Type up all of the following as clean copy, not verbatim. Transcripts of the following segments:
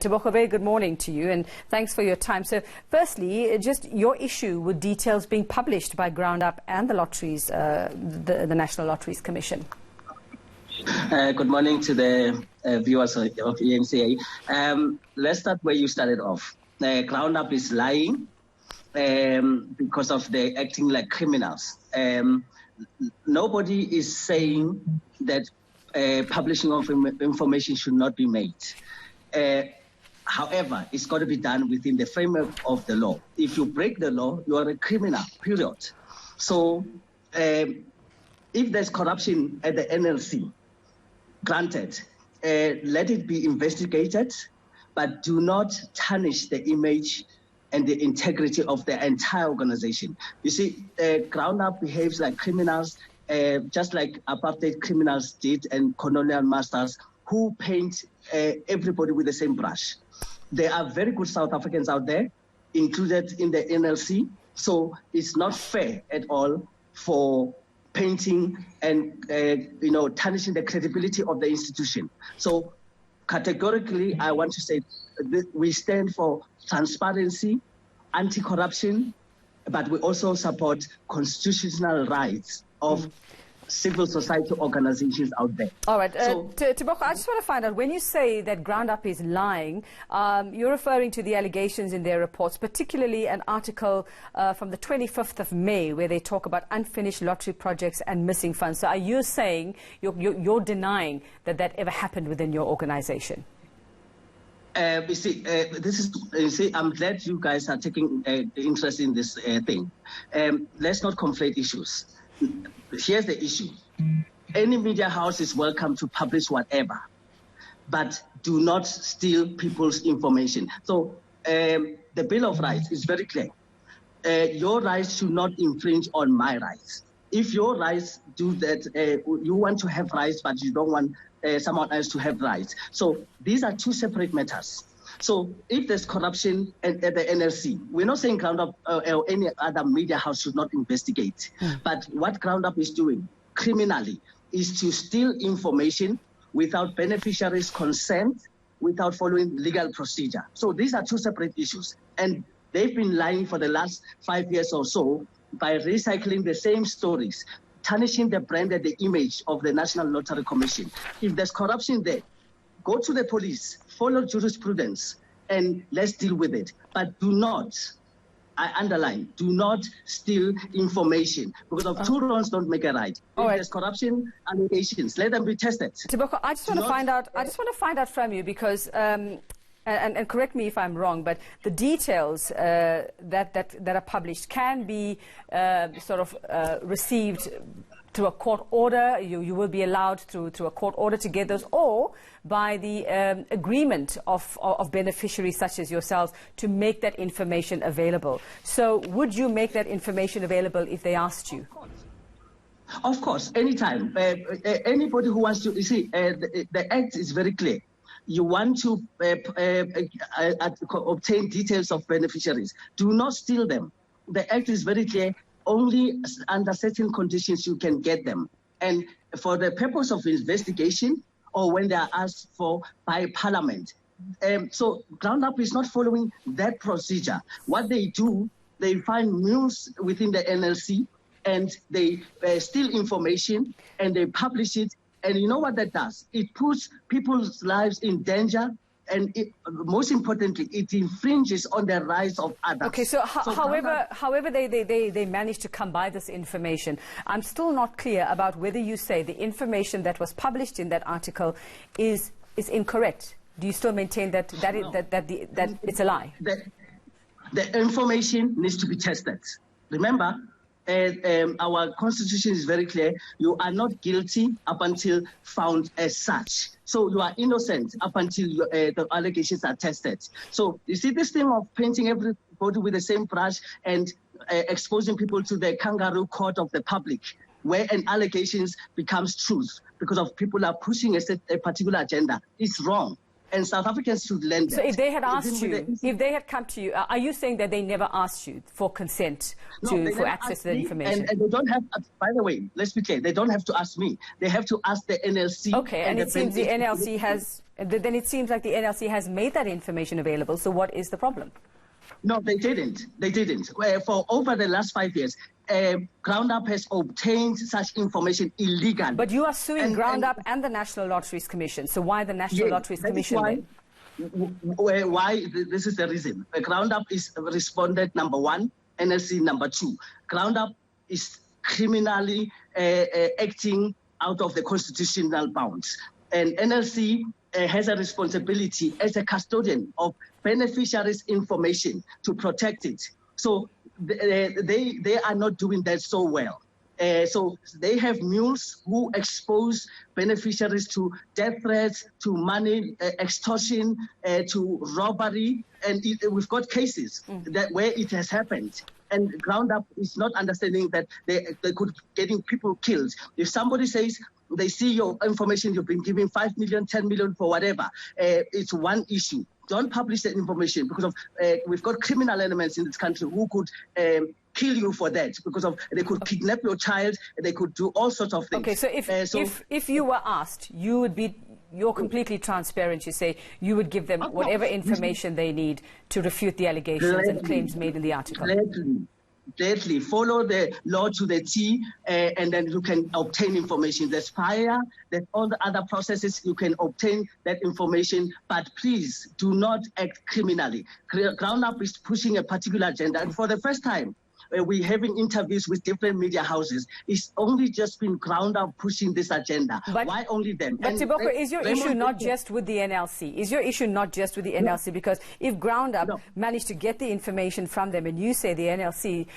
Tebogo, very good morning to you, and thanks for your time. So, firstly, just your issue with details being published by GroundUp and the lotteries, the National Lotteries Commission. Good morning to the viewers of UCSA. Let's start where you started off. GroundUp is lying because of the acting like criminals. Nobody is saying that publishing of information should not be made. However, it's got to be done within the framework of the law. If you break the law, you are a criminal, period. So if there's corruption at the NLC, granted, let it be investigated, but do not tarnish the image and the integrity of the entire organization. You see, GroundUp behaves like criminals, just like apartheid criminals did and colonial masters who paint everybody with the same brush. There are very good South Africans out there, included in the NLC, so it's not fair at all for painting and tarnishing the credibility of the institution. So categorically, I want to say that we stand for transparency, anti-corruption, but we also support constitutional rights of civil society organizations out there. All right. Tebogo, I just want to find out, when you say that GroundUp is lying, you're referring to the allegations in their reports, particularly an article from the 25th of May where they talk about unfinished lottery projects and missing funds. So are you saying you're denying that ever happened within your organization? I'm glad you guys are taking interest in this thing. Let's not conflate issues. Here's the issue. Any media house is welcome to publish whatever, but do not steal people's information. So the Bill of Rights is very clear. Your rights should not infringe on my rights. If your rights do that, you want to have rights, but you don't want someone else to have rights. So these are two separate matters. So if there's corruption at the NLC, we're not saying GroundUp or any other media house should not investigate. But what GroundUp is doing criminally is to steal information without beneficiaries' consent, without following legal procedure. So these are two separate issues. And they've been lying for the last 5 years or so by recycling the same stories, tarnishing the brand and the image of the National Lottery Commission. If there's corruption there, go to the police, follow jurisprudence, and let's deal with it. But do not, I underline, do not steal information, because of two wrongs don't make a right. If there's corruption allegations, let them be tested. Tebogo, I just want to find out. I just want to find out from you, because and correct me if I'm wrong, but the details that are published can be received through a court order. You will be allowed through a court order to get those, or by the agreement of beneficiaries such as yourselves to make that information available. So would you make that information available if they asked you? Of course, anytime. Anybody who wants to, you see, the Act is very clear. You want to obtain details of beneficiaries. Do not steal them. The Act is very clear. Only under certain conditions you can get them. And for the purpose of investigation or when they are asked for by Parliament. So GroundUp is not following that procedure. What they do, they find news within the NLC and they steal information and they publish it. And you know what that does? It puts people's lives in danger. And most importantly, it infringes on the rights of others. Okay, so however they managed to come by this information, I'm still not clear about whether you say the information that was published in that article is incorrect. Do you still maintain that it's a lie? The information needs to be tested. Remember, our constitution is very clear. You are not guilty up until found as such. So you are innocent up until the allegations are tested. So you see this thing of painting everybody with the same brush and exposing people to the kangaroo court of the public, where an allegations becomes truth because of people are pushing a particular agenda, is wrong. And South Africans should learn that. So if they had asked you, if they had come to you, are you saying that they never asked you for consent for access to the information? And they don't have, by the way, let's be clear, they don't have to ask me. They have to ask the NLC. Okay, and it seems the NLC Then it seems like the NLC has made that information available. So what is the problem? No, they didn't. They didn't. For over the last 5 years, GroundUp has obtained such information illegally. But you are suing GroundUp and the National Lotteries Commission. So why the National Lotteries Commission then? Why? This is the reason. GroundUp is respondent number 1, NLC number 2. GroundUp is criminally acting out of the constitutional bounds. And NLC has a responsibility as a custodian of beneficiaries' information to protect it. So they are not doing that so well. So they have mules who expose beneficiaries to death threats, to money extortion, to robbery, and we've got cases that where it has happened. And GroundUp is not understanding that they could getting people killed. If somebody says they see your information, you've been giving 5 million, 10 million for whatever, it's one issue. Don't publish that information because of we've got criminal elements in this country who could kill you for that because of they could kidnap your child, they could do all sorts of things. Okay, so if you were asked, you're completely transparent. You say you would give them whatever information they need to refute the allegations and claims made in the article. Gladly follow the law to the T, and then you can obtain information. There's FIRE, there's all the other processes you can obtain that information, but please do not act criminally. GroundUp is pushing a particular agenda, and for the first time, we're having interviews with different media houses. It's only just been GroundUp pushing this agenda. But, why only them? But Tebogo, is your issue not just with the NLC? Is your issue not just with the NLC? Because if GroundUp managed to get the information from them, and you say the NLC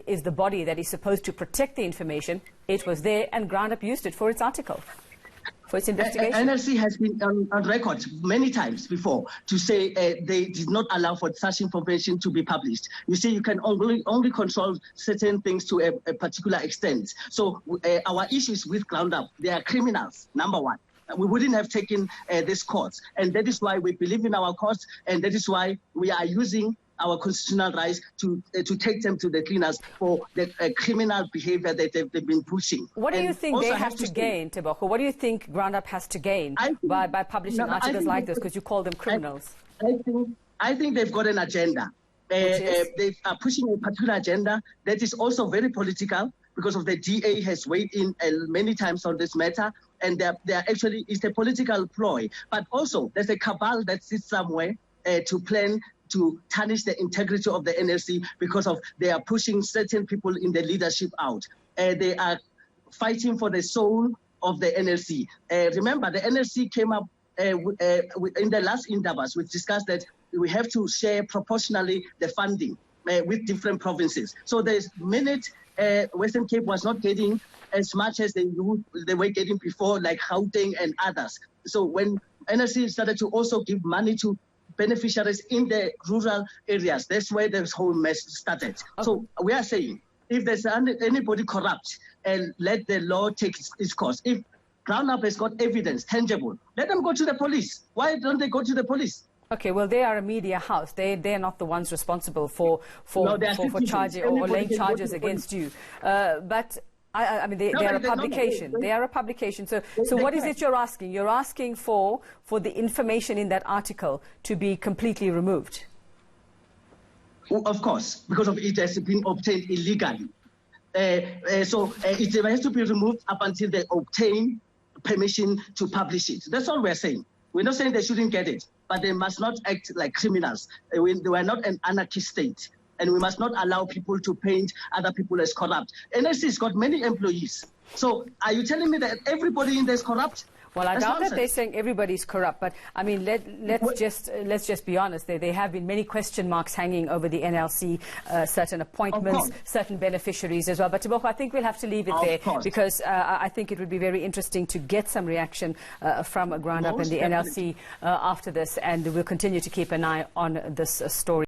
is the body that is supposed to protect the information, it was there, and GroundUp used it for its article, for its investigation. NLC has been on record many times before to say they did not allow for such information to be published. You see, you can only control certain things to a particular extent. So our issues with GroundUp, they are criminals, number one. We wouldn't have taken this course. And that is why we believe in our courts, and that is why we are using our constitutional rights to take them to the cleaners for the criminal behavior that they've been pushing. What do you think they have to gain, Tebogo? What do you think GroundUp has to gain by publishing articles like this, because you call them criminals? I think they've got an agenda. They are pushing a particular agenda that is also very political, because of the DA has weighed in many times on this matter, and they're actually, it's a political ploy. But also, there's a cabal that sits somewhere to plan to tarnish the integrity of the NLC because of they are pushing certain people in the leadership out. They are fighting for the soul of the NLC. Remember, the NLC came up in the last interviews, we discussed that we have to share proportionally the funding with different provinces. So there's minute Western Cape was not getting as much as they were getting before, like Gauteng and others. So when NLC started to also give money to beneficiaries in the rural areas, that's where this whole mess started. Okay. So we are saying, if there's anybody corrupt, and let the law take its course. If GroundUp has got evidence, tangible, let them go to the police. Why don't they go to the police? Okay, well, they are a media house. They're not the ones responsible for charging or laying charges against you. But I mean, they are a publication. They are a publication. So what is it you're asking? You're asking for the information in that article to be completely removed. Of course, because of it has been obtained illegally. So it has to be removed up until they obtain permission to publish it. That's all we're saying. We're not saying they shouldn't get it, but they must not act like criminals. They are not an anarchist state. And we must not allow people to paint other people as corrupt. NLC has got many employees. So are you telling me that everybody in there is corrupt? Well, I doubt that they're saying everybody's corrupt, but I mean, let's just be honest. There have been many question marks hanging over the NLC, certain appointments, certain beneficiaries as well. But Tebogo, I think we'll have to leave it there because I think it would be very interesting to get some reaction from GroundUp and the NLC after this, and we'll continue to keep an eye on this story.